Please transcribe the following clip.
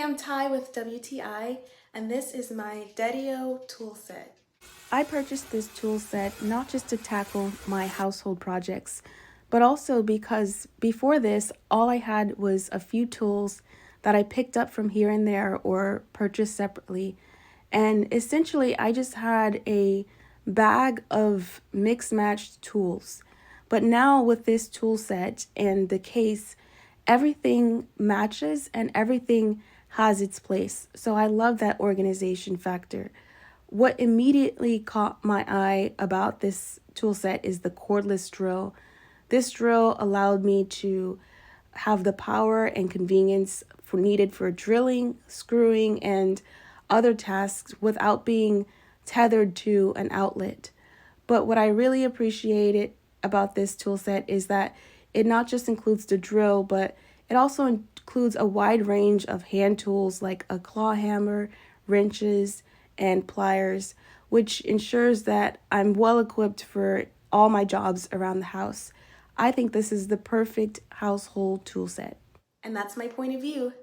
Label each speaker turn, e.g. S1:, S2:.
S1: I'm Ty with WTI, and this is my dedeo tool set. I purchased this tool set not just to tackle my household projects, but also because before this, all I had was a few tools that I picked up from here and there or purchased separately. And essentially, I just had a bag of mixed matched tools. But now with this tool set and the case, everything matches and everything has its place. So I love that organization factor. What immediately caught my eye about this tool set is the cordless drill. This drill allowed me to have the power and convenience needed for drilling, screwing, and other tasks without being tethered to an outlet. But what I really appreciated about this tool set is that it not just includes the drill, but it also includes a wide range of hand tools like a claw hammer, wrenches, and pliers, which ensures that I'm well equipped for all my jobs around the house. I think this is the perfect household tool set. And that's my point of view.